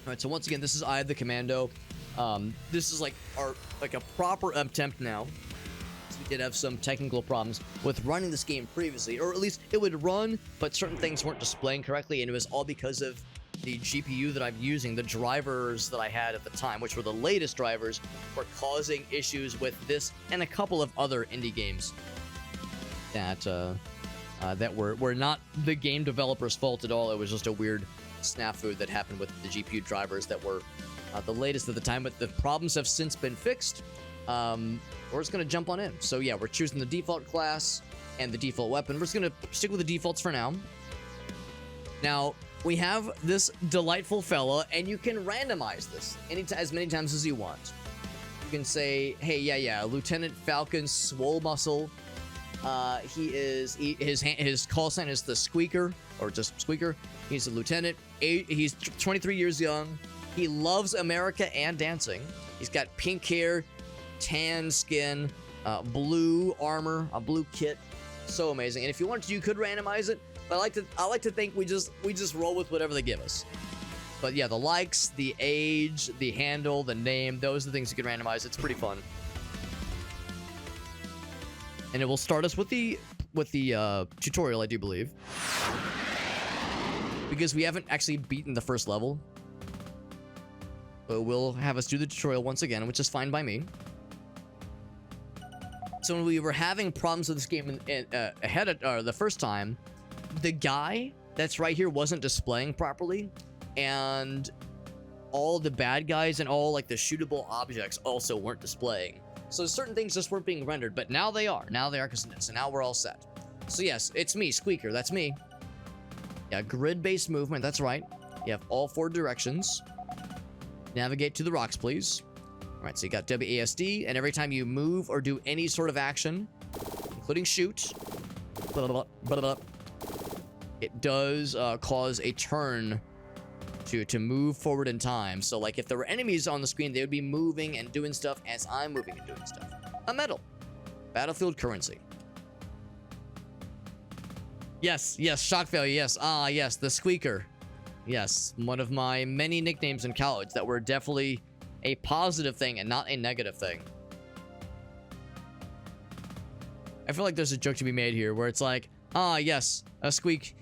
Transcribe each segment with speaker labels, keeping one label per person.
Speaker 1: Alright, so once again, this is the Commando. This is like a proper attempt now. So we did have some technical problems with running this game previously, or at least it would run, but certain things weren't displaying correctly, and it was all because of the GPU that I'm using. The drivers that I had at the time, which were the latest drivers, were causing issues with this and a couple of other indie games that were not the game developer's fault at all. It was just a weird snafu that happened with the GPU drivers that were the latest at the time, but the problems have since been fixed. We're just gonna jump on in. So yeah, we're choosing the default class and the default weapon. We're just gonna stick with the defaults for now. Now we have this delightful fella, and you can randomize this as many times as you want. You can say, hey, yeah, Lieutenant Falcon Swole Muscle. His call sign is the Squeaker, or just Squeaker. He's a lieutenant. He's 23 years young. He loves America and dancing. He's got pink hair, tan skin, blue armor, a blue kit. So amazing. And if you wanted to, you could randomize it. But I like to think we just roll with whatever they give us. But yeah, the likes, the age, the handle, the name, those are the things you can randomize. It's pretty fun. And it will start us with the tutorial, I do believe, because we haven't actually beaten the first level. But we'll have us do the tutorial once again, which is fine by me. So when we were having problems with this game the first time, the guy that's right here wasn't displaying properly, and all the bad guys and all like the shootable objects also weren't displaying. So certain things just weren't being rendered, but now they are. Now they are, so now we're all set. So yes, it's me, Squeaker. That's me. Yeah, grid-based movement. That's right. You have all 4 directions. Navigate to the rocks, please. All right, so you got WASD, and every time you move or do any sort of action, including shoot, it does cause a turn to move forward in time. So like if there were enemies on the screen, they would be moving and doing stuff as I'm moving and doing stuff. A medal. Battlefield currency. Yes, shock value, yes. Yes, the Squeaker. Yes, one of my many nicknames in college that were definitely a positive thing and not a negative thing. I feel like there's a joke to be made here where it's like, yes, a squeak.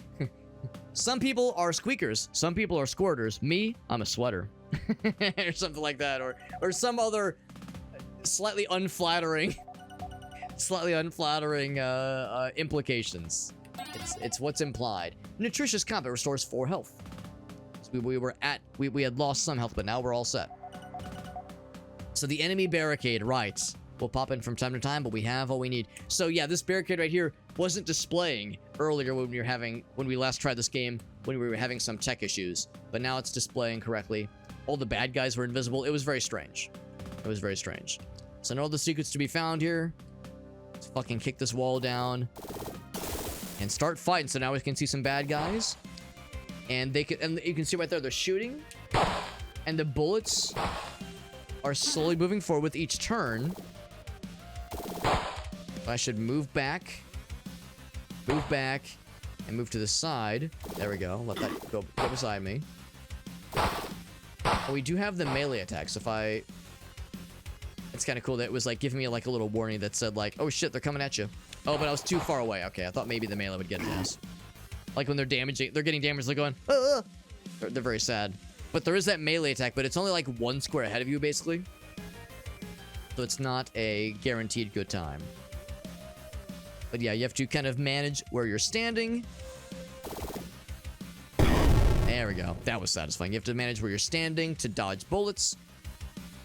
Speaker 1: Some people are squeakers. Some people are squirters. Me, I'm a sweater. Or something like that. Or some other slightly unflattering implications. It's what's implied. Nutritious combat restores 4 health. So we had lost some health, but now we're all set. So the enemy barricade, right, will pop in from time to time, but we have all we need. So yeah, this barricade right here wasn't displaying earlier when we last tried this game, when we were having some tech issues, but now it's displaying correctly. All the bad guys were invisible. It was very strange. It was very strange. So no other secrets to be found here. Let's fucking kick this wall down and start fighting. So now we can see some bad guys, and you can see right there they're shooting, and the bullets are slowly moving forward with each turn. I should move back, and move to the side. There we go. Let that go beside me. Oh, we do have the melee attacks. It's kind of cool that it was like giving me like a little warning that said like, oh shit, they're coming at you. Oh, but I was too far away. Okay, I thought maybe the melee would get us. Like when they're getting damaged, they're going, ah! They're very sad. But there is that melee attack, but it's only like 1 square ahead of you, basically. So it's not a guaranteed good time. But yeah, you have to kind of manage where you're standing. There we go. That was satisfying. You have to manage where you're standing to dodge bullets.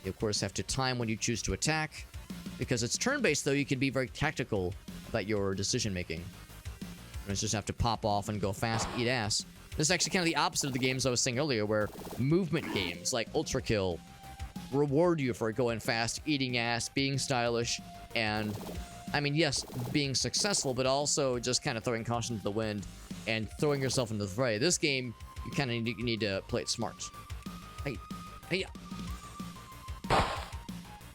Speaker 1: You, of course, have to time when you choose to attack. Because it's turn-based, though, you can be very tactical about your decision-making. You just have to pop off and go fast, eat ass. This is actually kind of the opposite of the games I was saying earlier, where movement games like Ultra Kill reward you for going fast, eating ass, being stylish, and, I mean, yes, being successful, but also just kind of throwing caution to the wind and throwing yourself into the fray. This game, you kind of need to play it smart. Hey.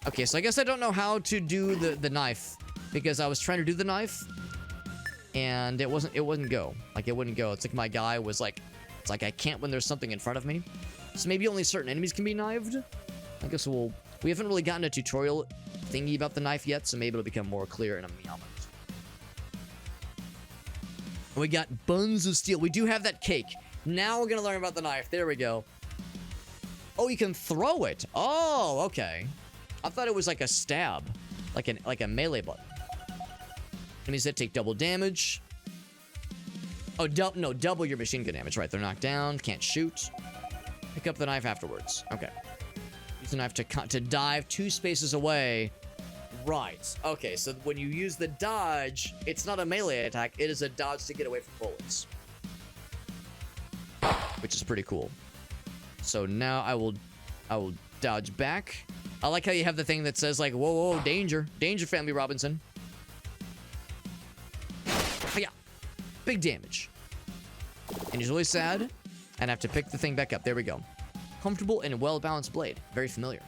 Speaker 1: Okay, so I guess I don't know how to do the knife, because I was trying to do the knife, and it wouldn't go. Like, it wouldn't go. It's like my guy was like, it's like I can't when there's something in front of me. So maybe only certain enemies can be knifed? I guess we haven't really gotten a tutorial thingy about the knife yet, so maybe it'll become more clear in a moment. We got buns of steel. We do have that cake. Now we're gonna learn about the knife. There we go. Oh, you can throw it. Oh, okay. I thought it was like a stab, like a melee button. Enemies that take double damage. Oh, no, double your machine gun damage. Right, they're knocked down, can't shoot. Pick up the knife afterwards. Okay. Use the knife to dive 2 spaces away. Right. Okay, so when you use the dodge, it's not a melee attack. It is a dodge to get away from bullets, which is pretty cool. So now I will dodge back. I like how you have the thing that says like, whoa, whoa, danger, danger, Family Robinson. Yeah, big damage. And he's really sad, and I have to pick the thing back up. There we go. Comfortable and well-balanced blade. Very familiar.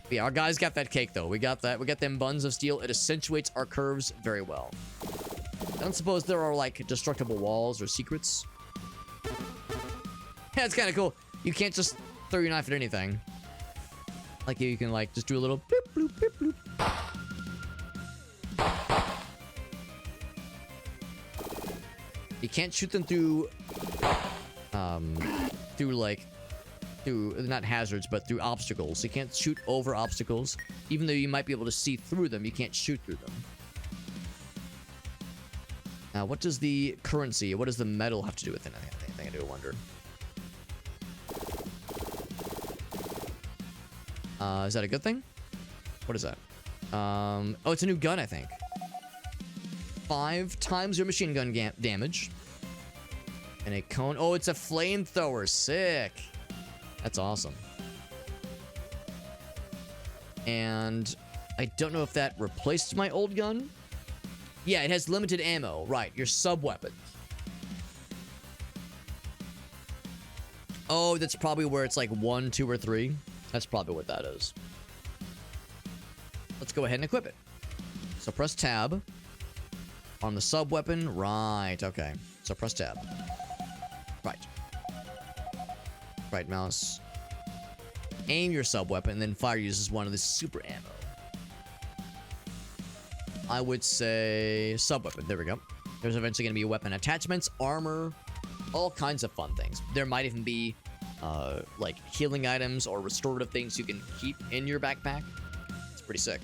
Speaker 1: But yeah, our guys got that cake though. We got that. We got them buns of steel. It accentuates our curves very well. I don't suppose there are like destructible walls or secrets. Yeah, it's kind of cool. You can't just throw your knife at anything. Like you can like just do a little bloop bloop bloop bloop. You can't shoot them through not hazards, but through obstacles. You can't shoot over obstacles. Even though you might be able to see through them, you can't shoot through them. Now, what does the currency, what does the metal have to do with anything? I do wonder. Is that a good thing? What is that? Oh, it's a new gun, I think. 5 times your machine gun damage. And a cone. Oh, it's a flamethrower. Sick. That's awesome. And I don't know if that replaced my old gun. Yeah, it has limited ammo. Right, your sub-weapon. Oh, that's probably where it's like 1, 2, or 3. That's probably what that is. Let's go ahead and equip it. So press tab. On the sub-weapon. Right, okay. So press tab. Right. Right mouse. Aim your sub-weapon, and then fire uses one of the super ammo. I would say sub-weapon. There we go. There's eventually going to be weapon attachments, armor, all kinds of fun things. There might even be like healing items or restorative things you can keep in your backpack. It's pretty sick.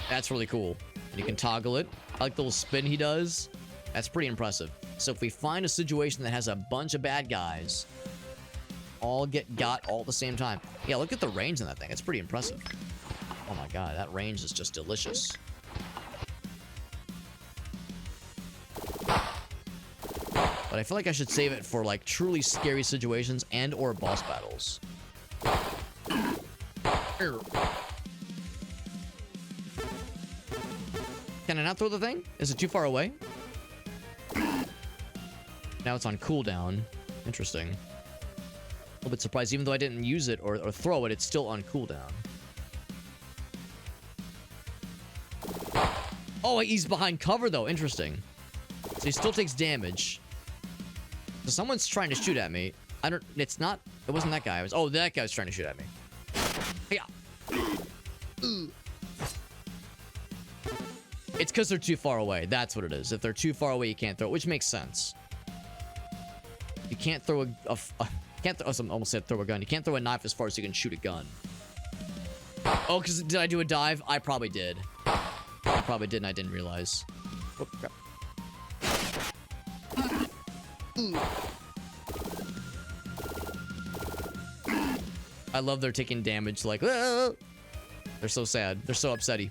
Speaker 1: That's really cool. And you can toggle it. I like the little spin he does. That's pretty impressive. So if we find a situation that has a bunch of bad guys all get got all at the same time. Yeah, look at the range on that thing. It's pretty impressive. Oh my god, that range is just delicious. But I feel like I should save it for like truly scary situations and or boss battles. Can I not throw the thing? Is it too far away? Now it's on cooldown. Interesting. A little bit surprised. Even though I didn't use it or throw it, it's still on cooldown. Oh, he's behind cover, though. Interesting. So he still takes damage. So someone's trying to shoot at me. It's not... It wasn't that guy. Oh, that guy was trying to shoot at me. Yeah. It's because they're too far away. That's what it is. If they're too far away, you can't throw it, which makes sense. You can't throw I almost said throw a gun. You can't throw a knife as far as you can shoot a gun. Oh, because did I do a dive? I probably did. I probably did and I didn't realize. Oh, crap. I love they're taking damage like... They're so sad. They're so upsetty.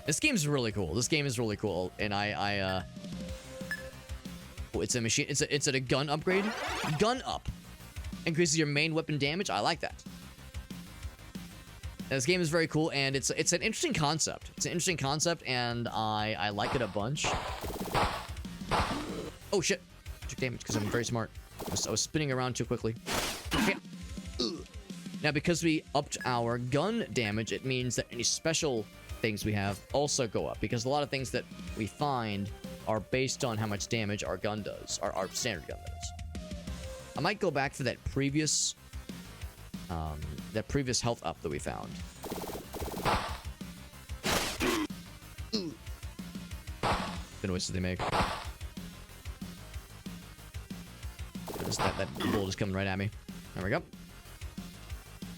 Speaker 1: This game's really cool. This game is really cool. And oh, it's a machine. It's a gun upgrade. Gun up. Increases your main weapon damage. I like that. And this game is very cool, and it's an interesting concept. It's an interesting concept, and I like it a bunch. Oh shit! I took damage because I'm very smart. I was spinning around too quickly. Now, because we upped our gun damage, it means that any special things we have also go up, because a lot of things that we find are based on how much damage our gun does, our standard gun does. I might go back for that previous health up that we found. The noises they make. That bullet is coming right at me. There we go.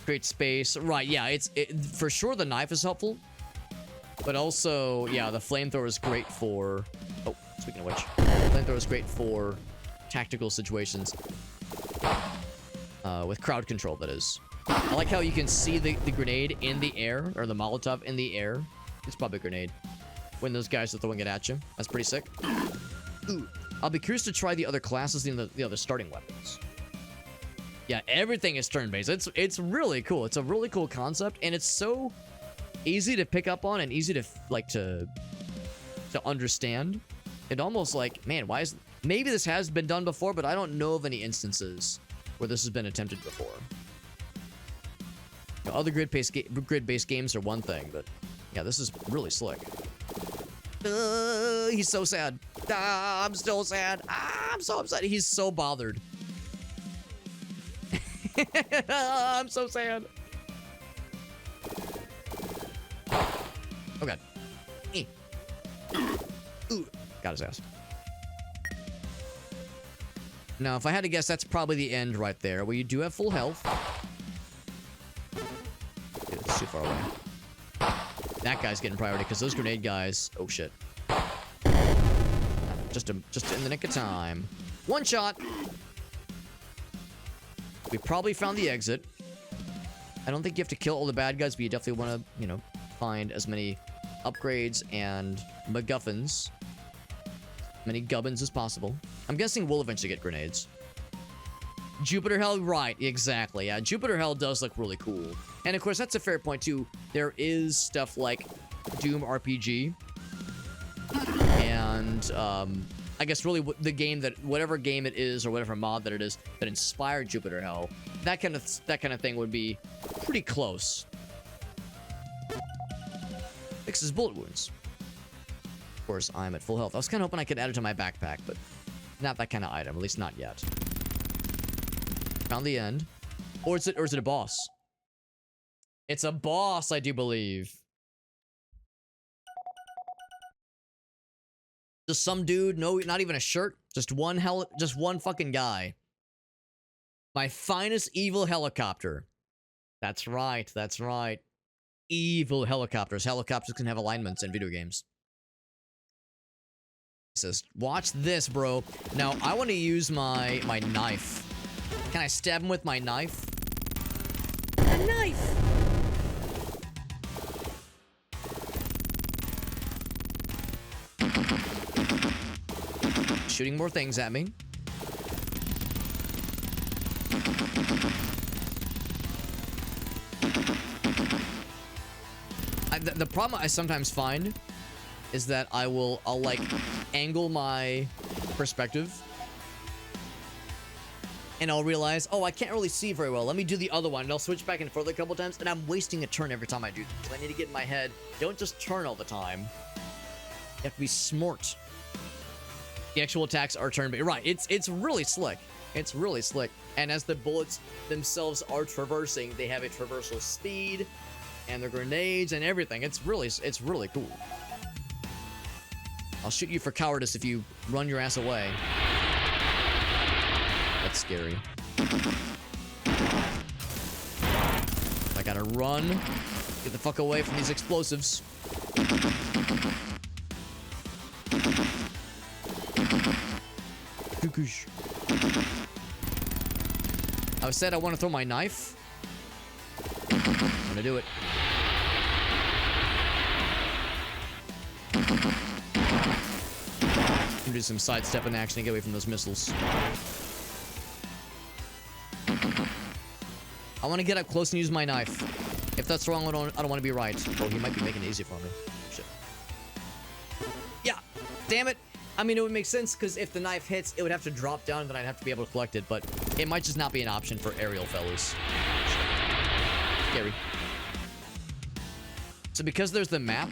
Speaker 1: Create space. Right, yeah, for sure the knife is helpful. But also, yeah, the flamethrower is great for... Oh, speaking of which. Flamethrower is great for tactical situations. With crowd control, that is. I like how you can see the grenade in the air, or the Molotov in the air. It's probably a grenade. When those guys are throwing it at you. That's pretty sick. Ooh. I'll be curious to try the other classes and the other starting weapons. Yeah, everything is turn-based. It's really cool. It's a really cool concept, and it's so easy to pick up on and easy to understand. It almost like, man, why is... Maybe this has been done before, but I don't know of any instances where this has been attempted before. You know, other grid-based games are one thing, but yeah, this is really slick. He's so sad. I'm still sad. I'm so upset. He's so bothered. I'm so sad. Oh god. Ooh. Got his ass. Now, if I had to guess, that's probably the end right there, where you do have full health. Dude, it's too far away. That guy's getting priority, because those grenade guys... Oh, shit. Just in the nick of time. One shot! We probably found the exit. I don't think you have to kill all the bad guys, but you definitely want to, you know, find as many upgrades and MacGuffins. Many gubbins as possible. I'm guessing we'll eventually get grenades. Jupiter Hell, right, exactly. Yeah, Jupiter Hell does look really cool. And of course, that's a fair point too. There is stuff like Doom RPG. And I guess really the game that, whatever game it is or whatever mod that it is that inspired Jupiter Hell, that kind of thing would be pretty close. Fixes bullet wounds. Of course, I'm at full health. I was kind of hoping I could add it to my backpack, but not that kind of item, at least not yet. Found the end. Or is it a boss? It's a boss, I do believe. Just some dude, no, not even a shirt, just one fucking guy. My finest evil helicopter. That's right, that's right. Evil helicopters. Helicopters can have alignments in video games. It says, watch this, bro. Now, I want to use my knife. Can I stab him with my knife? A knife! Shooting more things at me. The problem I sometimes find is that I'll like angle my perspective and I'll realize, oh, I can't really see very well. Let me do the other one, and I'll switch back and forth a couple times, and I'm wasting a turn every time I do this. So I need to get in my head, don't just turn all the time. You have to be smart. The actual attacks are turn-based. Right, it's really slick. It's really slick. And as the bullets themselves are traversing, they have a traversal speed, and their grenades and everything. It's really cool. I'll shoot you for cowardice if you run your ass away. That's scary. I gotta run. Get the fuck away from these explosives. I said I want to throw my knife. I'm gonna do it. Do some sidestepping action to get away from those missiles. I want to get up close and use my knife. If that's wrong, I don't want to be right. Oh, he might be making it easy for me. Shit. Yeah. Damn it. I mean, it would make sense because if the knife hits, it would have to drop down and then I'd have to be able to collect it. But it might just not be an option for aerial fellas. Scary. So because there's the map,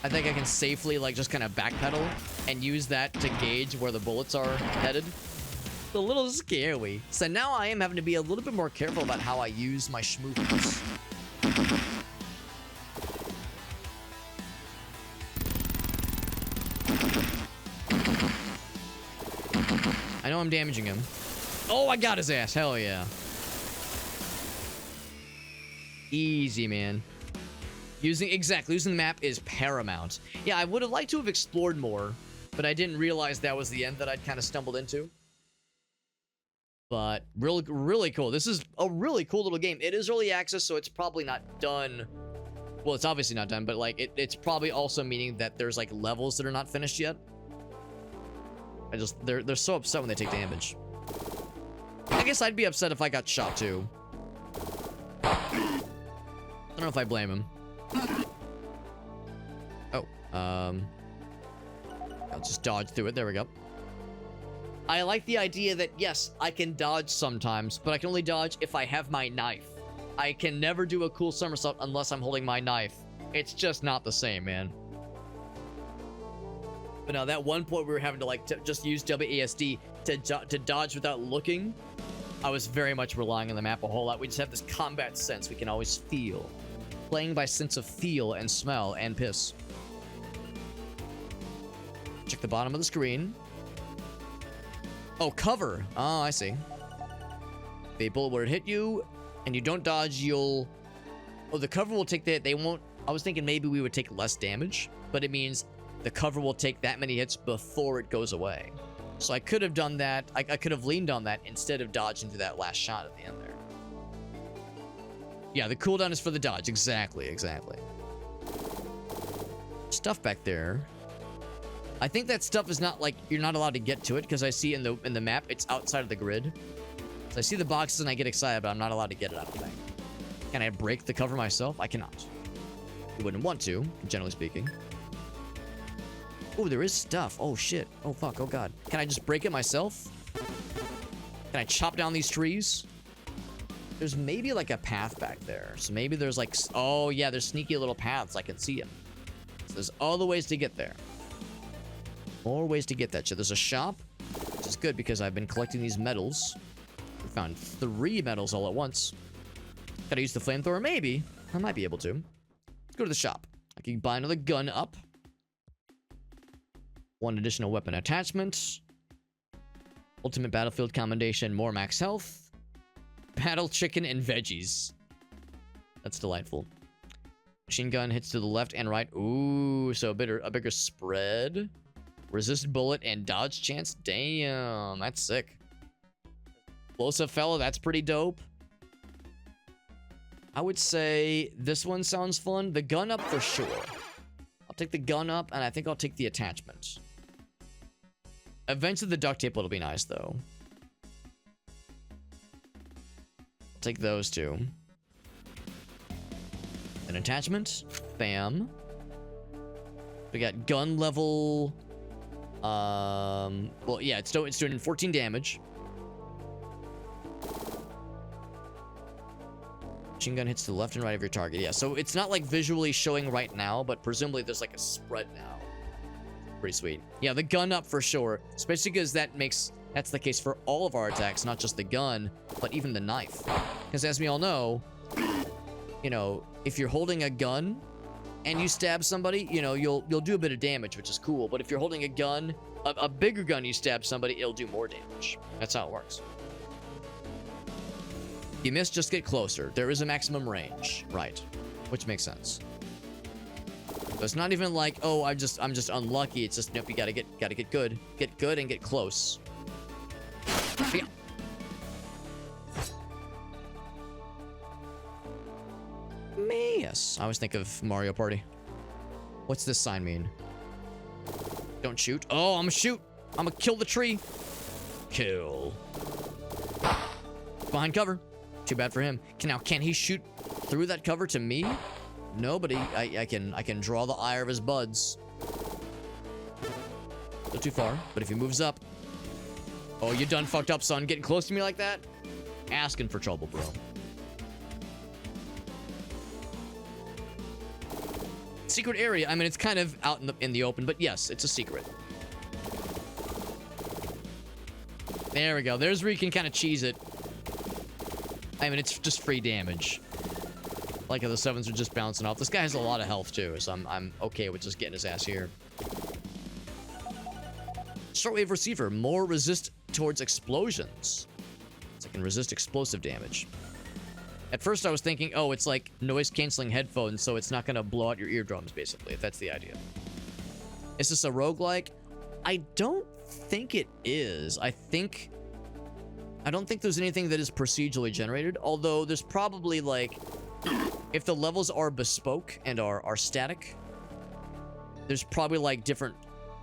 Speaker 1: I think I can safely, like, just kind of backpedal and use that to gauge where the bullets are headed. It's a little scary. So now I am having to be a little bit more careful about how I use my schmoovers. I know I'm damaging him. Oh, I got his ass. Hell yeah. Easy, man. Using the map is paramount. Yeah, I would have liked to have explored more, but I didn't realize that was the end that I'd kind of stumbled into. But really, really cool. This is a really cool little game. It is early access, so it's probably not done. Well, it's obviously not done, but like it's probably also meaning that there's like levels that are not finished yet. They're so upset when they take damage. I guess I'd be upset if I got shot too. I don't know if I blame him. Oh, I'll just dodge through it. There we go. I like the idea that, yes, I can dodge sometimes, but I can only dodge if I have my knife. I can never do a cool somersault unless I'm holding my knife. It's just not the same, man. But now, that one point we were having to, like, just use WASD to dodge without looking, I was very much relying on the map a whole lot. We just have this combat sense we can always feel. Playing by sense of feel and smell and piss. Check the bottom of the screen. Oh, cover. Oh, I see. If a bullet were to hit you and you don't dodge, you'll... Oh, the cover will take that. They won't... I was thinking maybe we would take less damage, but it means the cover will take that many hits before it goes away. So I could have done that. I could have leaned on that instead of dodging to that last shot at the end there. Yeah, the cooldown is for the dodge. Exactly, exactly. Stuff back there. I think that stuff is not like you're not allowed to get to it because I see in the map it's outside of the grid. So I see the boxes and I get excited, but I'm not allowed to get it. I don't think. Can I break the cover myself? I cannot. You wouldn't want to, generally speaking. Oh, there is stuff. Oh shit. Oh fuck. Oh god. Can I just break it myself? Can I chop down these trees? There's maybe like a path back there. So maybe there's like... Oh yeah, there's sneaky little paths. I can see them. So there's all the ways to get there. More ways to get that shit. There's a shop, which is good because I've been collecting these medals. We found 3 medals all at once. Gotta use the flamethrower? Maybe. I might be able to. Let's go to the shop. I can buy another gun up. 1 additional weapon attachment. Ultimate Battlefield Commendation. More max health. Battle chicken and veggies. That's delightful. Machine gun hits to the left and right. Ooh, so a bigger spread. Resist bullet and dodge chance. Damn, that's sick. Explosive fella, that's pretty dope. I would say this one sounds fun. The gun up for sure. I'll take the gun up, and I think I'll take the attachment. Eventually, the duct tape will be nice, though. I'll take those two. An attachment. Bam. We got gun level... well, yeah, it's doing 14 damage. Machine gun hits to the left and right of your target. Yeah, so it's not like visually showing right now, but presumably there's like a spread now. Pretty sweet. Yeah, the gun up for sure, especially because that's the case for all of our attacks, not just the gun, but even the knife. Because as we all know, you know, if you're holding a gun and you stab somebody, you know, you'll do a bit of damage, which is cool. But if you're holding a gun, a bigger gun, you stab somebody, it'll do more damage. That's how it works. You miss, just get closer. There is a maximum range, right? Which makes sense. So it's not even like, oh, I'm just unlucky. It's just, nope, you gotta get good, and get close. Yeah. Yes. I always think of Mario Party. What's this sign mean? Don't shoot. Oh, I'm gonna shoot. I'm gonna kill the tree. Kill. Behind cover. Too bad for him. Can he shoot through that cover to me? No, but I can draw the ire of his buds. Not too far, but if he moves up. Oh, you done fucked up, son. Getting close to me like that? Asking for trouble, bro. Secret area. I mean, it's kind of out in the open, but yes, it's a secret. There we go. There's where you can kind of cheese it. I mean, it's just free damage. Like how the 7s are just bouncing off. This guy has a lot of health, too, so I'm okay with just getting his ass here. Shortwave receiver. More resist towards explosions. So it can resist explosive damage. At first, I was thinking, oh, it's like noise-canceling headphones, so it's not going to blow out your eardrums, basically, if that's the idea. Is this a roguelike? I don't think it is. I don't think there's anything that is procedurally generated, although there's probably, like, if the levels are bespoke and are static, there's probably, like, different...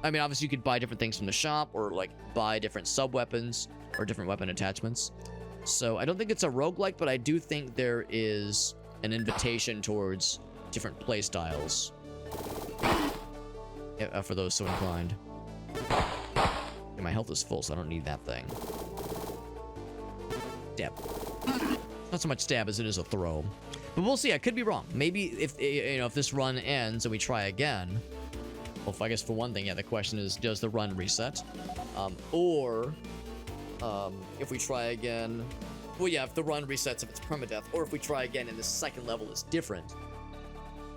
Speaker 1: I mean, obviously, you could buy different things from the shop, or, like, buy different sub-weapons, or different weapon attachments. So, I don't think it's a roguelike, but I do think there is an invitation towards different play styles. For those so inclined. And my health is full, so I don't need that thing. Stab. Not so much stab as it is a throw. But we'll see. I could be wrong. Maybe if if this run ends and we try again. Well, I guess for one thing, yeah, the question is, does the run reset? If we try again... Well, yeah, if the run resets, if it's permadeath, or if we try again and the second level is different,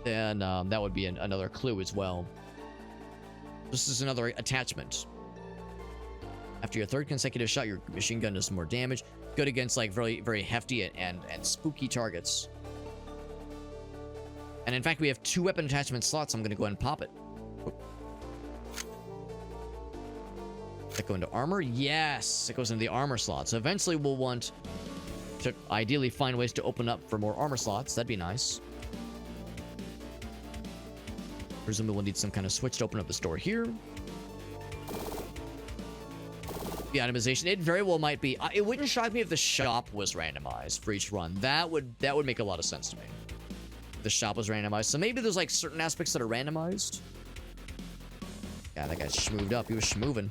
Speaker 1: then that would be another clue as well. This is another attachment. After your third consecutive shot, your machine gun does more damage. Good against, like, very, very hefty and spooky targets. And in fact, we have 2 weapon attachment slots. I'm going to go ahead and pop it. Does that go into armor? Yes, it goes into the armor slot. So eventually we'll want to ideally find ways to open up for more armor slots. That'd be nice. Presumably we'll need some kind of switch to open up the store here. The itemization, it very well might be. It wouldn't shock me if the shop was randomized for each run. That would make a lot of sense to me. If the shop was randomized. So maybe there's like certain aspects that are randomized. Yeah, that guy schmooved up. He was schmooving.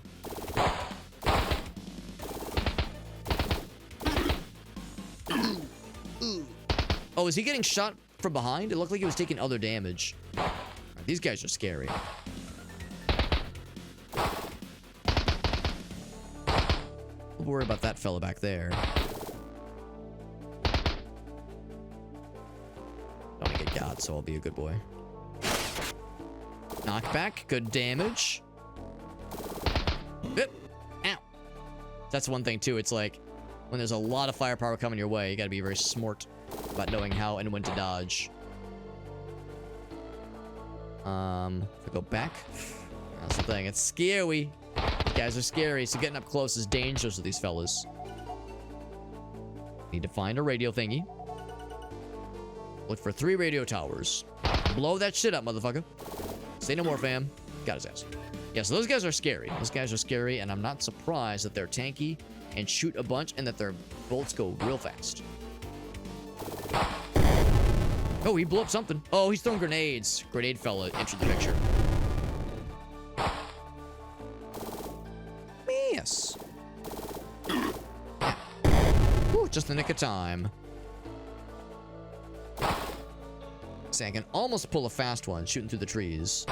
Speaker 1: Oh, is he getting shot from behind? It looked like he was taking other damage. Right, these guys are scary. Don't worry about that fella back there. Don't want to get got, so I'll be a good boy. Knockback, good damage. Ow. That's one thing, too. It's like, when there's a lot of firepower coming your way, you gotta be very smart about knowing how and when to dodge. If I go back, that's the thing. It's scary. These guys are scary, so getting up close is dangerous with these fellas. Need to find a radio thingy. Look for 3 radio towers. Blow that shit up, motherfucker. Say no more, fam. Got his ass. Yeah, so those guys are scary. Those guys are scary, and I'm not surprised that they're tanky and shoot a bunch and that their bolts go real fast. Oh, he blew up something. Oh, he's throwing grenades. Grenade fella entered the picture. Yes. Ooh, just the nick of time. See, I can almost pull a fast one shooting through the trees.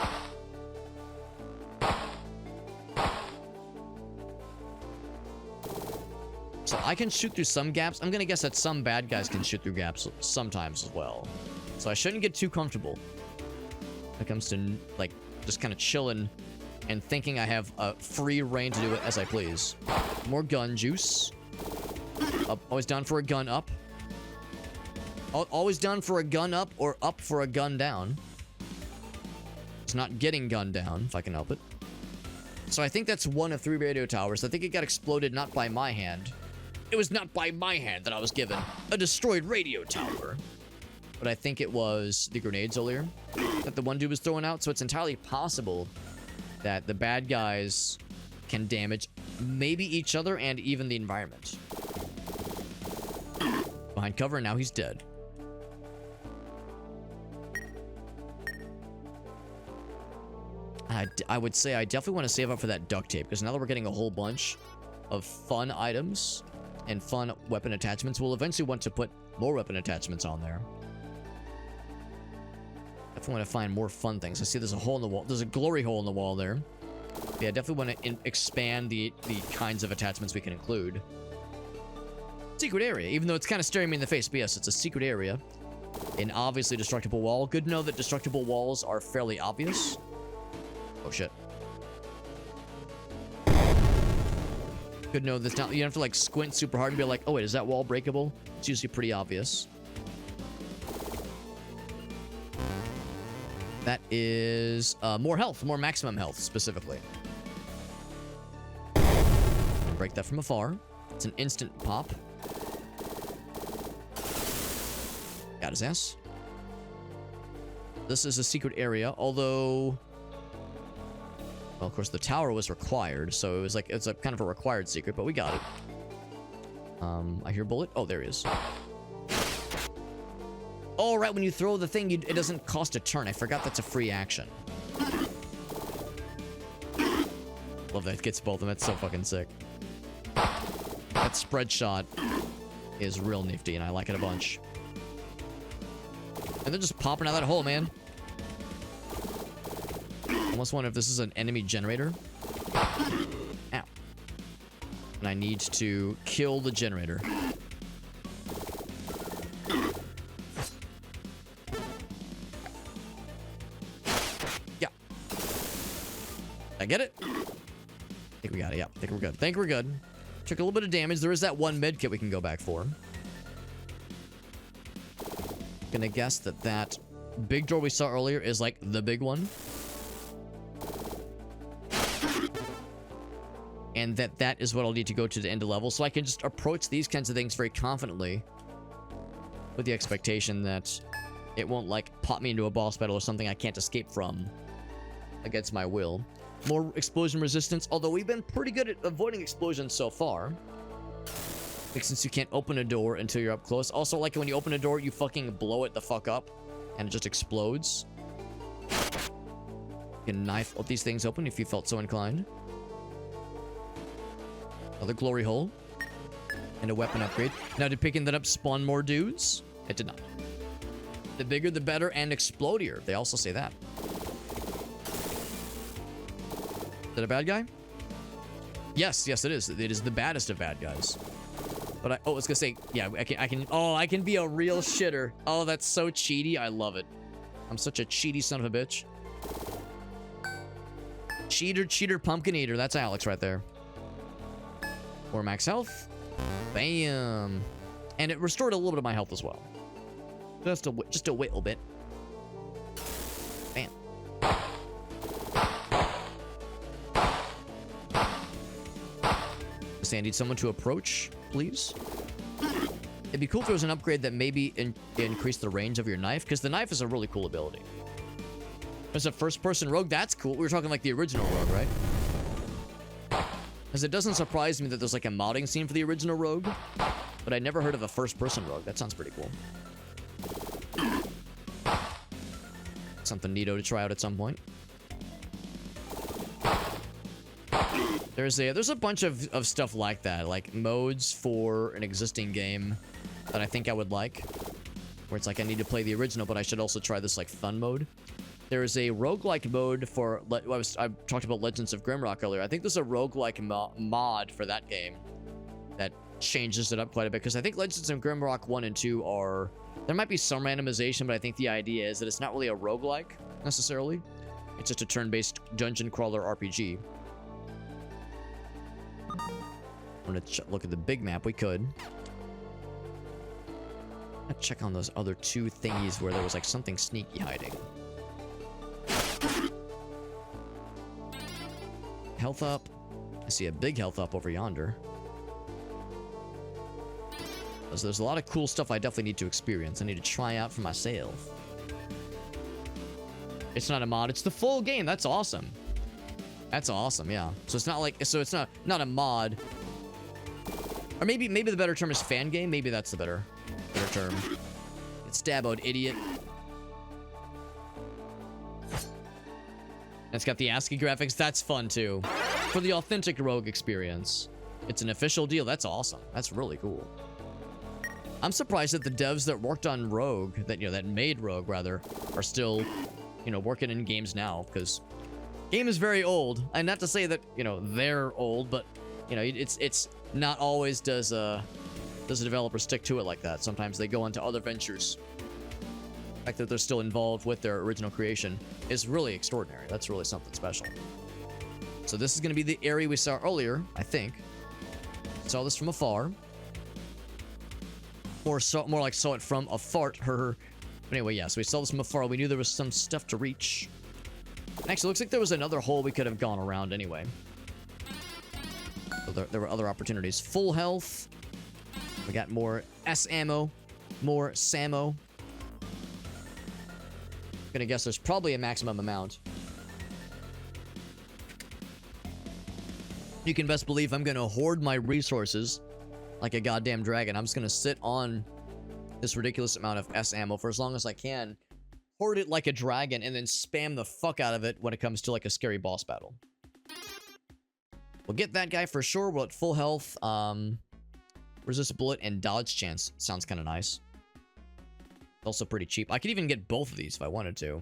Speaker 1: So I can shoot through some gaps. I'm gonna guess that some bad guys can shoot through gaps sometimes as well. So I shouldn't get too comfortable when it comes to, like, just kind of chilling and thinking I have a free reign to do it as I please. More gun juice. Always down for a gun up. Always down for a gun up or up for a gun down. It's not getting gunned down, if I can help it. So I think that's 1 of 3 radio towers. I think it got exploded not by my hand. It was not by my hand that I was given a destroyed radio tower. But I think it was the grenades earlier that the one dude was throwing out. So it's entirely possible that the bad guys can damage maybe each other and even the environment. Behind cover, and now he's dead. I would say I definitely want to save up for that duct tape, because now that we're getting a whole bunch of fun items and fun weapon attachments, we'll eventually want to put more weapon attachments on there. Definitely want to find more fun things. I see there's a hole in the wall. There's a glory hole in the wall there. Yeah, definitely want to expand the kinds of attachments we can include. Secret area, even though it's kind of staring me in the face, but yes, it's a secret area. An obviously destructible wall. Good to know that destructible walls are fairly obvious. Oh shit. Good to know this now. You don't have to like squint super hard and be like, oh wait, is that wall breakable? It's usually pretty obvious. That is more health, more maximum health specifically. Break that from afar. It's an instant pop. Got his ass. This is a secret area, although... Well, of course, the tower was required, so it was like, it's a kind of a required secret, but we got it. I hear a bullet. Oh, there he is. Oh, right, when you throw the thing, it doesn't cost a turn. I forgot that's a free action. Love that it gets both of them. That's so fucking sick. That spread shot is real nifty, and I like it a bunch. And they're just popping out that hole, man. Almost wonder if this is an enemy generator. Ow. And I need to kill the generator. Yeah. I get it? I think we got it, yeah. I think we're good. I think we're good. Took a little bit of damage. There is that one med kit we can go back for. Gonna guess that that big door we saw earlier is like the big one. And that is what I'll need to go to the end of level. So I can just approach these kinds of things very confidently. With the expectation that it won't like pop me into a boss battle or something I can't escape from. Against my will. More explosion resistance. Although we've been pretty good at avoiding explosions so far. Like, since you can't open a door until you're up close. Also, like when you open a door, you fucking blow it the fuck up. And it just explodes. You can knife these things open if you felt so inclined. Another glory hole. And a weapon upgrade. Now, did picking that up spawn more dudes? It did not. The bigger, the better, and explodier. They also say that. Is that a bad guy? Yes, yes, it is. It is the baddest of bad guys. But I was gonna say, yeah, I can be a real shitter. Oh, that's so cheaty. I love it. I'm such a cheaty son of a bitch. Cheater, pumpkin eater. That's Alex right there. Or max health. Bam. And it restored a little bit of my health as well. Just a little bit. Bam. I need someone to approach, please. It'd be cool if there was an upgrade that maybe increased the range of your knife, because the knife is a really cool ability. There's a first-person rogue. That's cool. We were talking like the original rogue, right? Because it doesn't surprise me that there's like a modding scene for the original rogue, but I never heard of a first-person rogue. That sounds pretty cool. Something neato to try out at some point. There's a bunch of stuff like that, like modes for an existing game that I think I would like, where it's like I need to play the original, but I should also try this like fun mode. There is a roguelike mode for I talked about Legends of Grimrock earlier. I think there's a roguelike mod for that game that changes it up quite a bit, because I think Legends of Grimrock 1 and 2 are, there might be some randomization, but I think the idea is that it's not really a roguelike necessarily. It's just a turn-based dungeon crawler RPG. I want to look at the big map. We could. I'll check on those other two thingies where there was like something sneaky hiding. Health up. I see a big health up over yonder. So there's a lot of cool stuff I definitely need to experience. I need to try out for myself. It's not a mod. It's the full game. That's awesome. That's awesome. Yeah. So it's not like, so it's not a mod. Or maybe the better term is fan game. Maybe that's the better term. It's stab-out, idiot. And it's got the ASCII graphics. That's fun too. For the authentic Rogue experience. It's an official deal. That's awesome. That's really cool. I'm surprised that the devs that worked on Rogue, that made Rogue rather, are still, working in games now, because Game is very old, and not to say that, you know, they're old, but, you know, it's not always does a developer stick to it like that. Sometimes they go into other ventures. The fact that they're still involved with their original creation is really extraordinary. That's really something special. So this is going to be the area we saw earlier, I think. Saw this from afar. Or more like saw it from a fart. But anyway, yeah, so we saw this from afar. We knew there was some stuff to reach. Actually, looks like there was another hole we could have gone around anyway. So there were other opportunities. Full health. We got more S ammo. More Samo. I'm gonna guess there's probably a maximum amount. You can best believe I'm gonna hoard my resources like a goddamn dragon. I'm just gonna sit on this ridiculous amount of S ammo for as long as I can. Hoard it like a dragon and then spam the fuck out of it when it comes to like a scary boss battle. We'll get that guy for sure. We're at full health. Resist bullet and dodge chance. Sounds kind of nice. Also pretty cheap. I could even get both of these if I wanted to.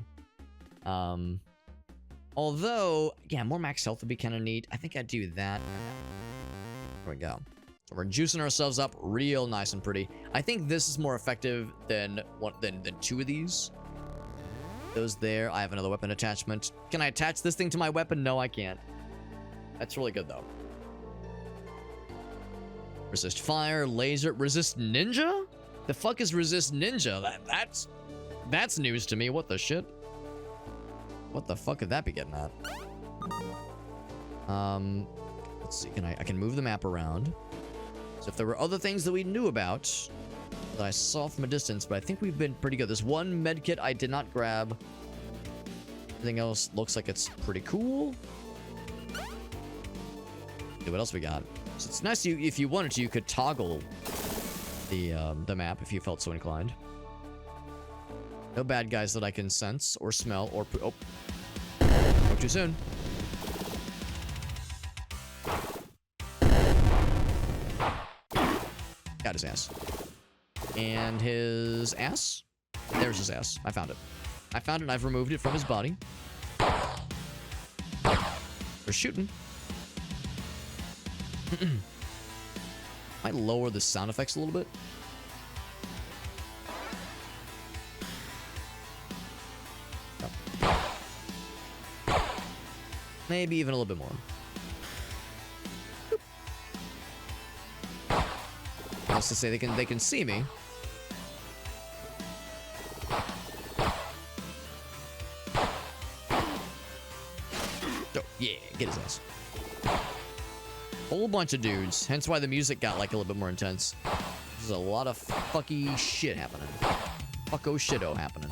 Speaker 1: Although, yeah, more max health would be kind of neat. I think I'd do that. There we go. So we're juicing ourselves up real nice and pretty. I think this is more effective than two of these. Those there. I have another weapon attachment. Can I attach this thing to my weapon? No, I can't. That's really good, though. Resist fire, laser, resist ninja? The fuck is resist ninja? That's news to me. What the shit? What the fuck could that be getting at? Let's see. I can move the map around. So if there were other things that we knew about that I saw from a distance, but I think we've been pretty good. There's one med kit I did not grab. Everything else looks like it's pretty cool. Okay, what else we got? So it's nice if you wanted to, you could toggle the map if you felt so inclined. No bad guys that I can sense or smell or oh, spoke too soon. Got his ass. And his ass? There's his ass. I found it. I found it and I've removed it from his body. We're shooting. Might lower the sound effects a little bit. Maybe even a little bit more. That's to say they can see me. Oh, yeah, get his ass. Whole bunch of dudes. Hence why the music got like a little bit more intense. There's a lot of fucky shit happening. Fucko shitto happening.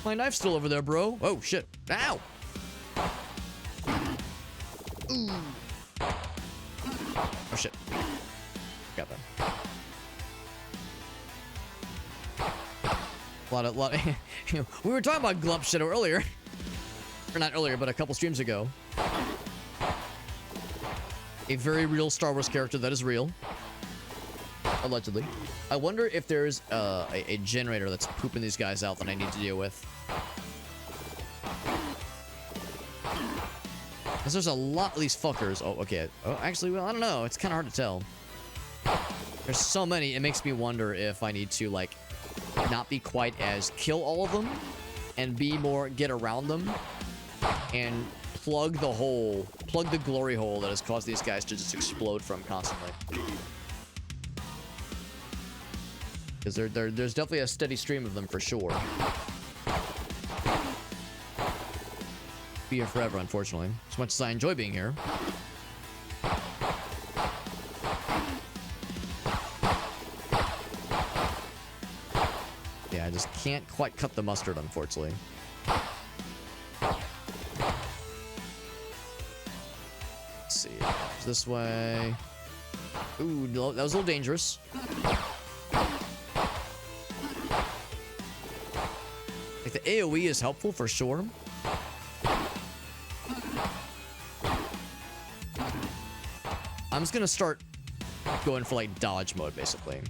Speaker 1: My knife's still over there, bro. Oh, shit. Ow! Ooh. Oh, shit. Got that. A lot of we were talking about Glump Shadow earlier. Or not earlier, but a couple streams ago. A very real Star Wars character that is real. Allegedly. I wonder if there's a generator that's pooping these guys out that I need to deal with. Because there's a lot of these fuckers. Oh, okay. Oh, actually, well, I don't know. It's kind of hard to tell. There's so many, it makes me wonder if I need to, like, not be quite as kill all of them and be more get around them and plug the glory hole that has caused these guys to just explode from constantly. Because there's definitely a steady stream of them for sure. Be here forever, unfortunately. As much as I enjoy being here. Yeah, I just can't quite cut the mustard, unfortunately. Let's see. This way. Ooh, that was a little dangerous. Like, the AoE is helpful for sure. I'm just gonna start going for like dodge mode, basically.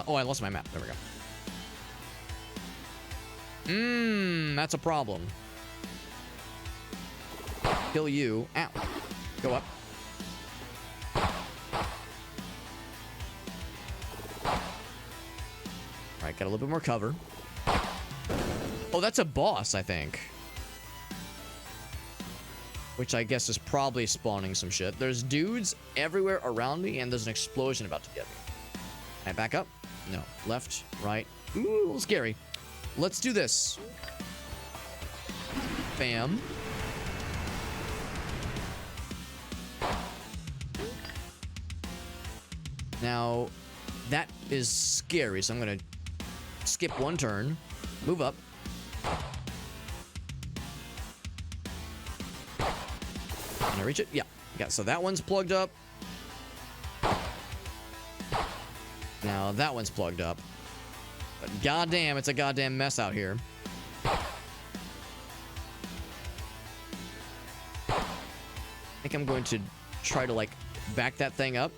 Speaker 1: Oh, I lost my map. There we go. That's a problem. Kill you. Ow. Go up. Alright, got a little bit more cover. Oh, that's a boss, I think. Which I guess is probably spawning some shit. There's dudes everywhere around me, and there's an explosion about to get me. Can I back up? No. Left, right. Ooh, a little scary. Let's do this. Bam. Now, that is scary, so I'm gonna skip one turn, move up. Can I reach it? Yeah. Yeah, so that one's plugged up. Now that one's plugged up. But goddamn, it's a goddamn mess out here. I think I'm going to try to, like, back that thing up.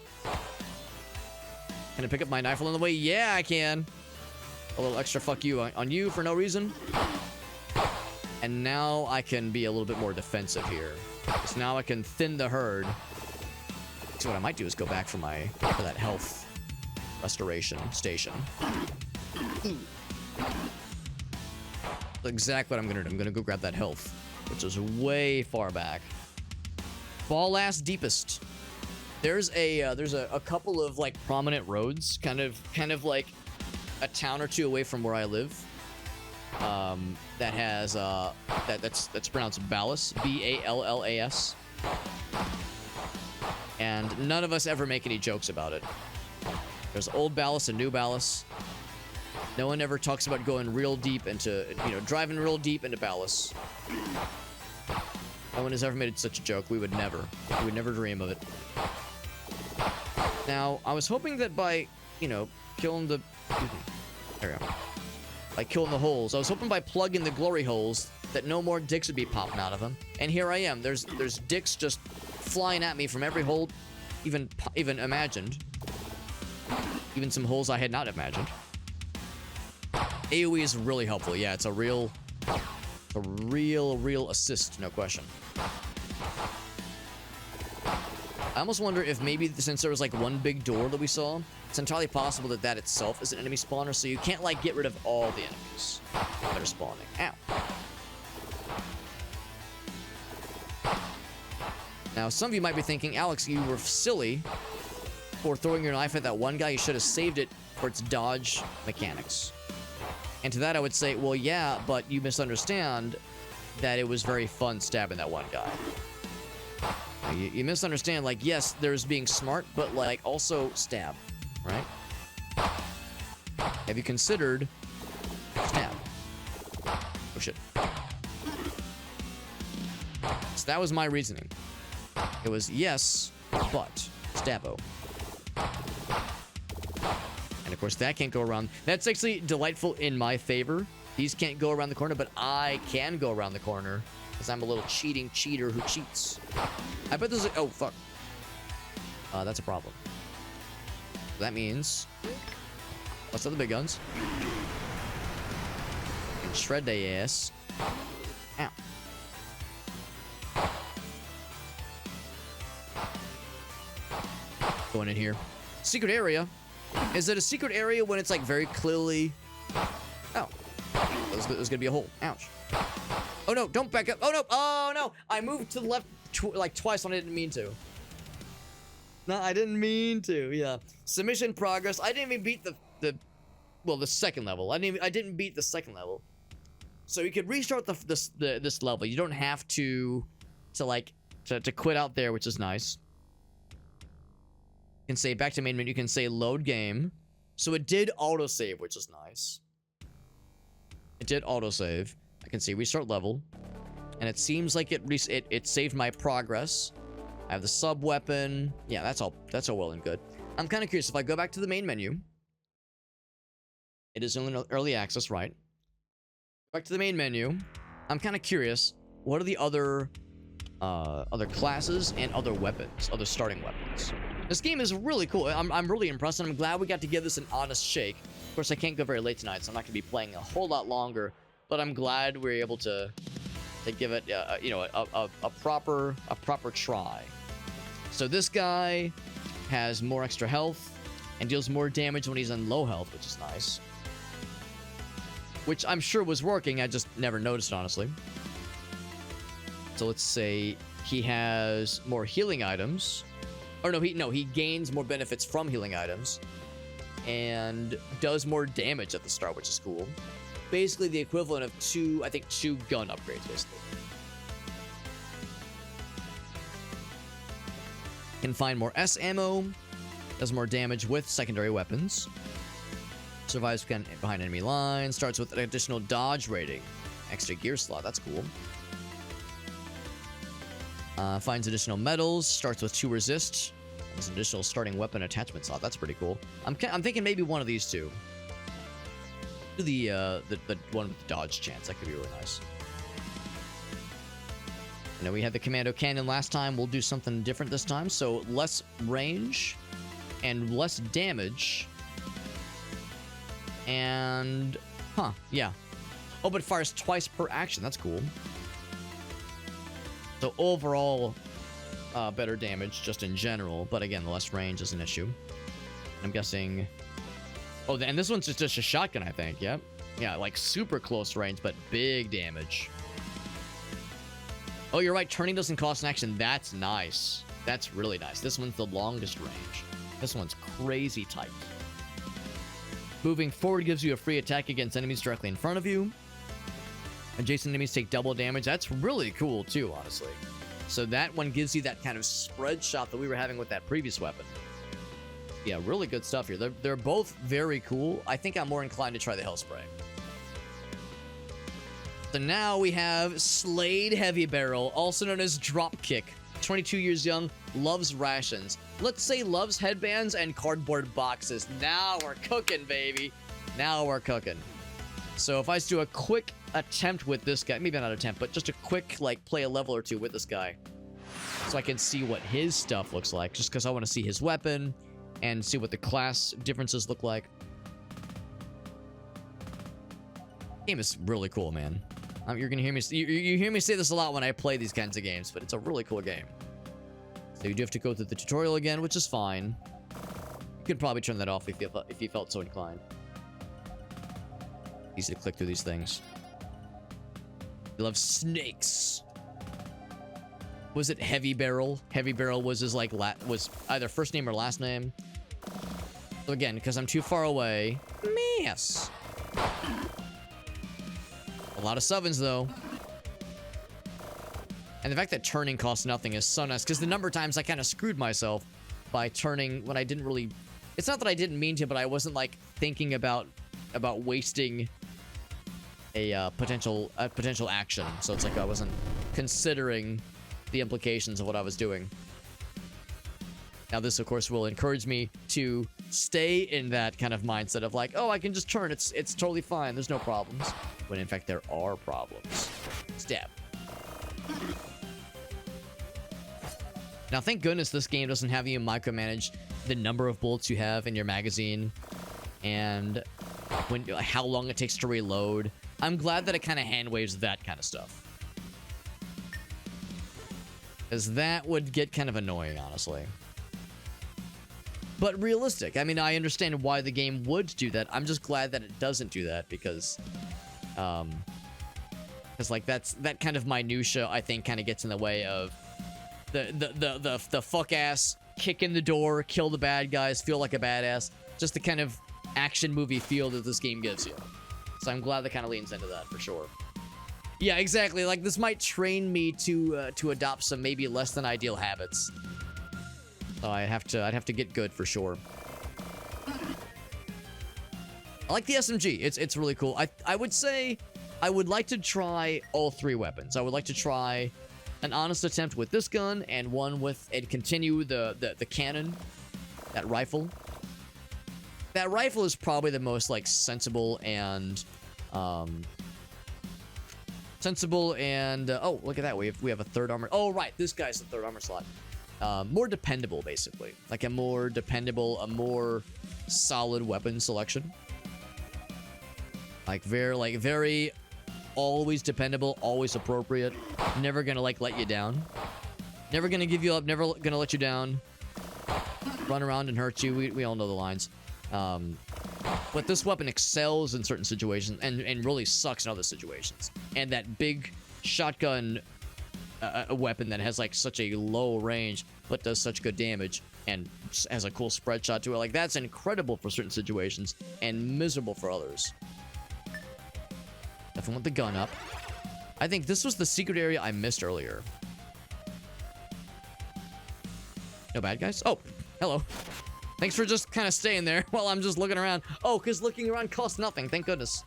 Speaker 1: Can I pick up my knife along the way? Yeah, I can. A little extra fuck you on you for no reason. And now I can be a little bit more defensive here. So now I can thin the herd. So what I might do is go back for that health restoration station. That's exactly what I'm gonna do. I'm gonna go grab that health, which is way far back. Ball ass deepest. There's a couple of, like, prominent roads, kind of like a town or two away from where I live. That has that's pronounced Ballas, B-A-L-L-A-S. And none of us ever make any jokes about it. There's Old Ballas and New Ballas. No one ever talks about going real deep into, driving real deep into Ballas. No one has ever made such a joke. We would never dream of it. Now, I was hoping that by, killing the... There we go. By killing the holes. I was hoping by plugging the glory holes that no more dicks would be popping out of them. And here I am. There's dicks just flying at me from every hole even imagined. Even some holes I had not imagined. AoE is really helpful. Yeah, it's a real assist, no question. I almost wonder if maybe since there was, like, one big door that we saw, it's entirely possible that itself is an enemy spawner, so you can't, like, get rid of all the enemies that are spawning. Ow. Now, some of you might be thinking, Alex, you were silly for throwing your knife at that one guy. You should have saved it for its dodge mechanics. And to that I would say, well, yeah, but you misunderstand that it was very fun stabbing that one guy. You misunderstand, like, yes, there's being smart, but, like, also stab, right? Have you considered stab? Oh, shit. So that was my reasoning. It was yes, but stabbo. And, of course, that can't go around. That's actually delightful in my favor. These can't go around the corner, but I can go around the corner. Because I'm a little cheating cheater who cheats. I bet there's a... Oh, fuck. That's a problem. That means... What's up the big guns? And shred their ass. Ow. Going in here. Secret area. Is it a secret area when it's, like, very clearly... Oh. There's gonna be a hole. Ouch. Oh, no, don't back up. Oh, no. Oh, no. I moved to the left, like, twice when I didn't mean to. No, I didn't mean to. Yeah. Submission progress. I didn't even beat the second level. I didn't beat the second level. So you could restart this level. You don't have to quit out there, which is nice. You can say back to main menu. You can say load game. So it did autosave, which is nice. It did autosave. I can see restart level, and it seems like it saved my progress. I have the sub weapon. Yeah, that's all well and good. I'm kind of curious if I go back to the main menu. It is in early access, right? Back to the main menu. I'm kind of curious. What are the other other classes and other weapons, other starting weapons. This game is really cool. I'm really impressed, and I'm glad we got to give this an honest shake. Of course, I can't go very late tonight, so I'm not going to be playing a whole lot longer, but I'm glad we were able to give it, you know, a proper try. So this guy has more extra health and deals more damage when he's on low health, which is nice. Which I'm sure was working, I just never noticed, honestly. So let's say he has more healing items. Or no, he gains more benefits from healing items. And does more damage at the start, which is cool. Basically the equivalent of two gun upgrades, basically. Can find more S ammo. Does more damage with secondary weapons. Survives behind enemy lines. Starts with an additional dodge rating. Extra gear slot, that's cool. Finds additional medals. Starts with 2 resist. There's an additional starting weapon attachment slot. That's pretty cool. I'm thinking maybe one of these two. Do the one with the dodge chance. That could be really nice. And then we had the Commando cannon last time. We'll do something different this time. So less range and less damage. And yeah. Oh, but it fires twice per action. That's cool. So overall, better damage just in general. But again, the less range is an issue. I'm guessing. Oh, and this one's just a shotgun, I think. Yep. Yeah, like super close range, but big damage. Oh, you're right. Turning doesn't cost an action. That's nice. That's really nice. This one's the longest range. This one's crazy tight. Moving forward gives you a free attack against enemies directly in front of you. Adjacent enemies take double damage. That's really cool too, honestly. So that one gives you that kind of spread shot that we were having with that previous weapon. Yeah, really good stuff here. They're both very cool. I think I'm more inclined to try the Hell Spray. So now we have Slade Heavy Barrel, also known as Dropkick. 22 years young, loves rations. Let's say loves headbands and cardboard boxes. Now we're cooking, baby. Now we're cooking. So if I do a quick attempt with this guy, maybe not attempt, but just a quick, like, play a level or two with this guy. So I can see what his stuff looks like, just because I want to see his weapon and see what the class differences look like. Game is really cool, man. You're gonna hear me. You hear me say this a lot when I play these kinds of games, but it's a really cool game. So you do have to go through the tutorial again, which is fine. You could probably turn that off if you felt so inclined. Easy to click through these things. You love snakes. Was it Heavy Barrel? Heavy Barrel was his was either first name or last name. So again, because I'm too far away. Miss. A lot of sevens, though. And the fact that turning costs nothing is so nice, because the number of times I kind of screwed myself by turning when I didn't really... It's not that I didn't mean to, but I wasn't, like, thinking about wasting a potential action. So it's like I wasn't considering the implications of what I was doing. Now, this, of course, will encourage me to stay in that kind of mindset of like, oh, I can just turn. It's totally fine. There's no problems. When, in fact, there are problems. Stab. Now, thank goodness this game doesn't have you micromanage the number of bullets you have in your magazine and how long it takes to reload. I'm glad that it kind of hand waves that kind of stuff. Because that would get kind of annoying, honestly. But realistic. I mean, I understand why the game would do that. I'm just glad that it doesn't do that because like that kind of minutia, I think, kind of gets in the way of the fuck ass kick in the door, kill the bad guys, feel like a badass. Just the kind of action movie feel that this game gives you. So I'm glad that kind of leans into that for sure. Yeah, exactly. Like, this might train me to adopt some maybe less than ideal habits. So I'd have to get good for sure. I like the SMG. It's really cool. I would say I would like to try all 3 weapons. I would like to try an honest attempt with this gun and one with and continue the cannon, that rifle. That rifle is probably the most like sensible and Sensible and oh, look at that. We have a third armor. Oh, right. This guy's the third armor slot. More dependable, basically. Like a more dependable, a more solid weapon selection. Like very always dependable, always appropriate. Never gonna like let you down. Never gonna give you up, never gonna let you down. Run around and hurt you. We all know the lines. But this weapon excels in certain situations and really sucks in other situations. And that big shotgun a weapon that has like such a low range but does such good damage and has a cool spread shot to it, like that's incredible for certain situations and miserable for others. Definitely want the gun up. I think this was the secret area I missed earlier. No bad guys? Oh, hello. Thanks for just kind of staying there while I'm just looking around. Oh, because looking around costs nothing. Thank goodness.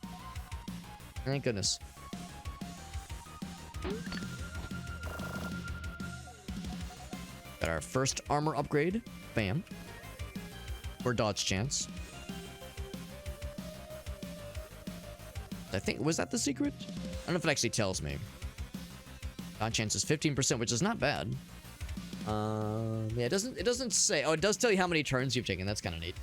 Speaker 1: Thank goodness. Got our first armor upgrade. Bam. Or dodge chance. I think, was that the secret? I don't know if it actually tells me. Dodge chance is 15%, which is not bad. Yeah, it doesn't say. Oh, it does tell you how many turns you've taken. That's kind of neat.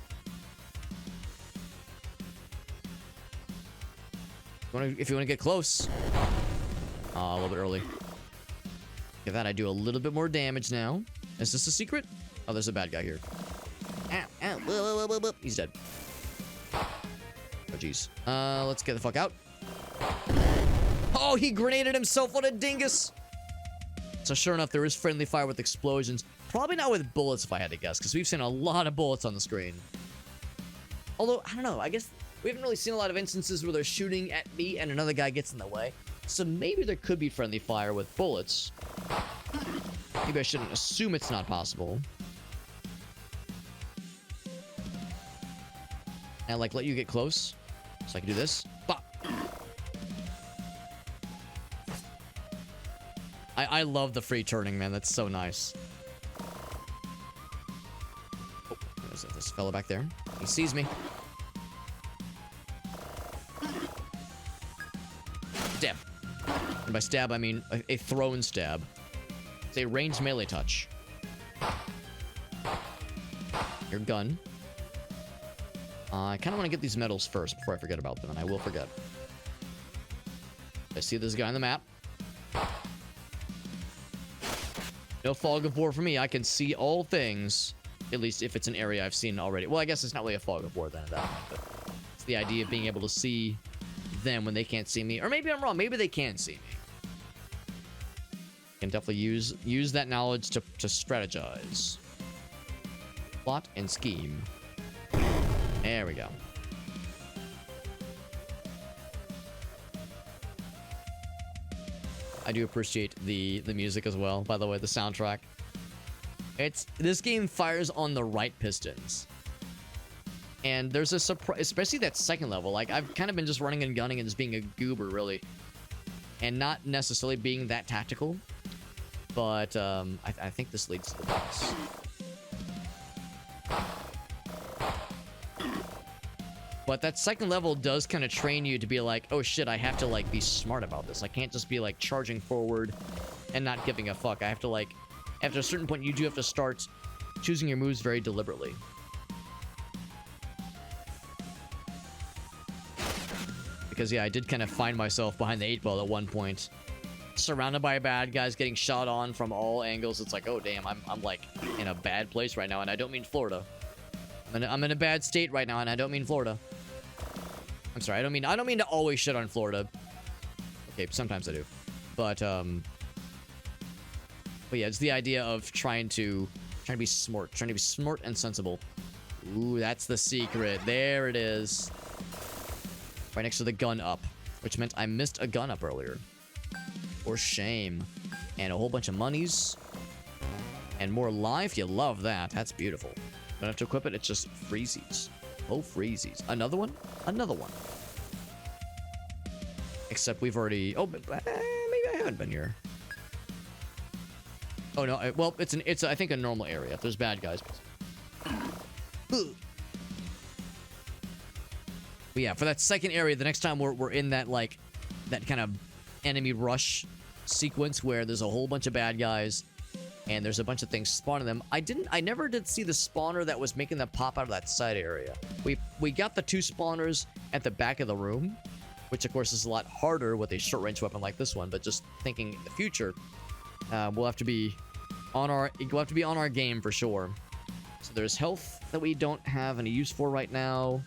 Speaker 1: If you want to get close. A little bit early. Look at that. I do a little bit more damage now. Is this a secret? Oh, there's a bad guy here. Ow, ow, whoa, whoa, whoa, whoa. He's dead. Oh, jeez. Let's get the fuck out. Oh, he grenaded himself. What a dingus. So sure enough, there is friendly fire with explosions. Probably not with bullets, if I had to guess, because we've seen a lot of bullets on the screen. Although, I don't know. I guess we haven't really seen a lot of instances where they're shooting at me and another guy gets in the way. So maybe there could be friendly fire with bullets. Maybe I shouldn't assume it's not possible. And like let you get close. So I can do this. Bah! I love the free turning, man. That's so nice. Oh, there's this fella back there. He sees me. Stab. And by stab, I mean a thrown stab. It's a ranged melee touch. Your gun. I kind of want to get these medals first before I forget about them, and I will forget. I see this guy on the map. No fog of war for me. I can see all things, at least if it's an area I've seen already. Well, I guess it's not really a fog of war then at that point, but it's the idea of being able to see them when they can't see me. Or maybe I'm wrong. Maybe they can see me. Can definitely use that knowledge to strategize. Plot and scheme. There we go. I do appreciate the music as well, by the way, the soundtrack. This game fires on the right pistons. And there's a surprise, especially that second level. Like, I've kind of been just running and gunning and just being a goober, really. And not necessarily being that tactical. But, I think this leads to the boss. But that second level does kind of train you to be like, oh shit, I have to like be smart about this. I can't just be like charging forward and not giving a fuck. I have to like, after a certain point, you do have to start choosing your moves very deliberately. Because yeah, I did kind of find myself behind the 8-ball at one point. Surrounded by bad guys, getting shot on from all angles. It's like, oh damn, I'm like in a bad place right now, and I don't mean Florida. I'm in a bad state right now, and I don't mean Florida. I'm sorry, I don't mean to always shit on Florida. Okay, sometimes I do. But yeah, it's the idea of trying to be smart. Trying to be smart and sensible. Ooh, that's the secret. There it is. Right next to the gun up. Which meant I missed a gun up earlier. For shame. And a whole bunch of monies. And more life. You love that. That's beautiful. Don't have to equip it. It's just freezies. Oh, freezies. Another one? Another one. Except we've already... Oh, maybe I haven't been here. Oh, no. Well, it's I think, a normal area. If there's bad guys. But yeah, for that second area, the next time we're in that, like, that kind of enemy rush sequence where there's a whole bunch of bad guys and there's a bunch of things spawning them. I never did see the spawner that was making them pop out of that side area. We got the 2 spawners at the back of the room, which of course is a lot harder with a short range weapon like this one, but just thinking in the future, we'll have to be on our game for sure. So there's health that we don't have any use for right now.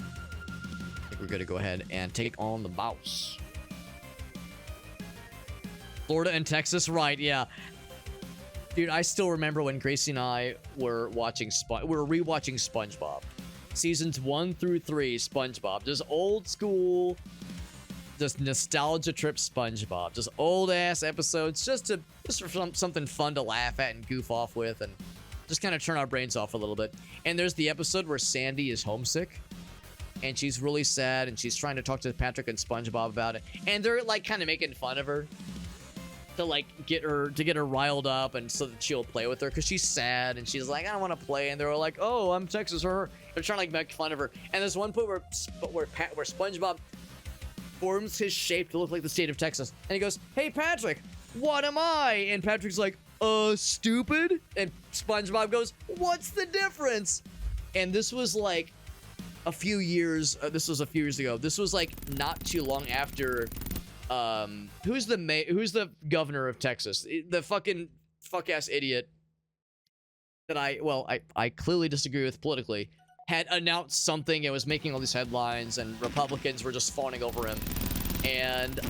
Speaker 1: I think we're gonna go ahead and take on the boss. Florida and Texas, right? Yeah, dude, I still remember when Gracie and I were watching rewatching SpongeBob, seasons 1 through 3. SpongeBob, just old school, just nostalgia trip SpongeBob, just old ass episodes, just for something fun to laugh at and goof off with, and just kind of turn our brains off a little bit. And there's the episode where Sandy is homesick and she's really sad and she's trying to talk to Patrick and SpongeBob about it, and they're like kind of making fun of her to like get her riled up and so that she'll play with her because she's sad and she's like, I don't want to play, and they're like, oh, I'm Texas, her. They're trying to like make fun of her. And there's one point where SpongeBob forms his shape to look like the state of Texas, and he goes, hey Patrick, what am I? And Patrick's like, stupid. And SpongeBob goes, what's the difference? And this was like a few years ago. This was like not too long after who's the governor of Texas, the fucking fuck-ass idiot that I clearly disagree with politically, had announced something and was making all these headlines, and Republicans were just fawning over him, and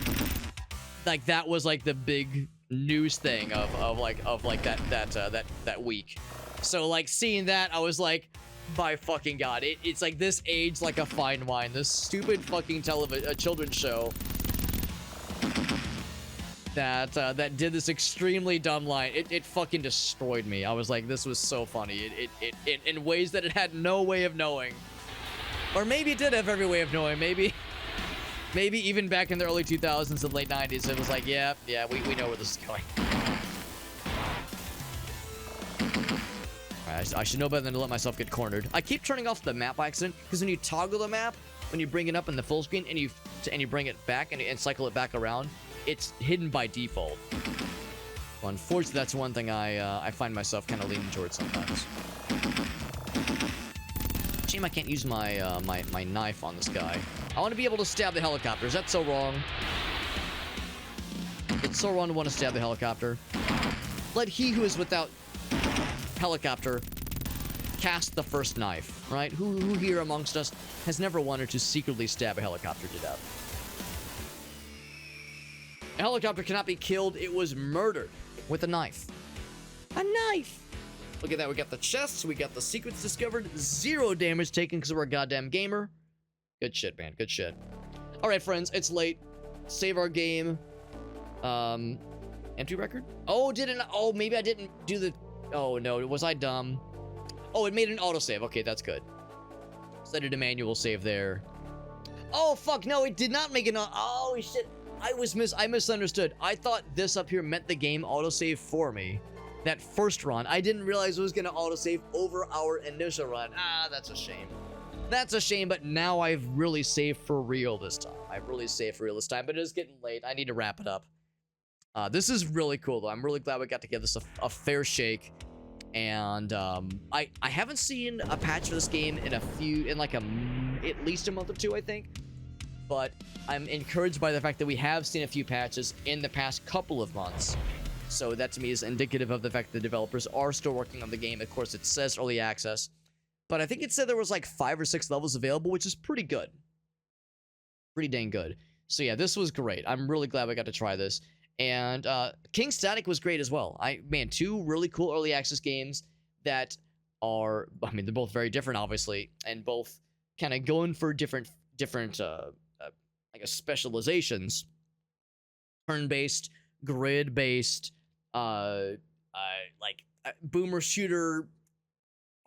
Speaker 1: like that was like the big news thing of that week. So like seeing that, I was like, by fucking god, it's like this aged like a fine wine. This stupid fucking children's show that did this extremely dumb line. It fucking destroyed me. I was like, this was so funny. It in ways that it had no way of knowing, or maybe it did have every way of knowing. Maybe even back in the early 2000s and late 90s, it was like, yeah, we know where this is going. I should know better than to let myself get cornered. I keep turning off the map by accident, because when you toggle the map, when you bring it up in the full screen and you bring it back and cycle it back around, it's hidden by default. Well, unfortunately, that's one thing I find myself kind of leaning towards sometimes. Shame I can't use my my knife on this guy. I want to be able to stab the helicopters. That's so wrong. It's so wrong to want to stab the helicopter. Let he who is without helicopter cast the first knife, right? Who here amongst us has never wanted to secretly stab a helicopter to death? A helicopter cannot be killed. It was murdered with a knife. A knife! Look at that. We got the chests. We got the secrets discovered. 0 damage taken because we're a goddamn gamer. Good shit, man. Good shit. All right, friends. It's late. Save our game. Empty record? Oh, oh, maybe I didn't do the... Oh, no. Was I dumb? Oh, it made an autosave. Okay, that's good. So I did a manual save there. Oh, fuck. No, it did not make an... Oh, shit. I misunderstood. I thought this up here meant the game autosave for me. That first run. I didn't realize it was going to autosave over our initial run. Ah, that's a shame. That's a shame, but now I've really saved for real this time. I've really saved for real this time, but it is getting late. I need to wrap it up. This is really cool, though. I'm really glad we got to give this a fair shake. And I haven't seen a patch for this game in like at least a month or two, I think. But I'm encouraged by the fact that we have seen a few patches in the past couple of months. So that to me is indicative of the fact that the developers are still working on the game. Of course, it says early access, but I think it said there was like 5 or 6 levels available, which is pretty good. Pretty dang good. So yeah, this was great. I'm really glad we got to try this. And King Static was great as well. Man, 2 really cool early access games that are, I mean, they're both very different, obviously, and both kind of going for different I guess specializations. Turn-based, grid-based, boomer shooter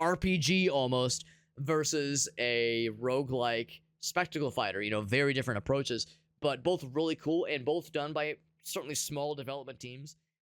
Speaker 1: RPG almost versus a roguelike spectacle fighter. You know, very different approaches, but both really cool and both done by certainly small development teams.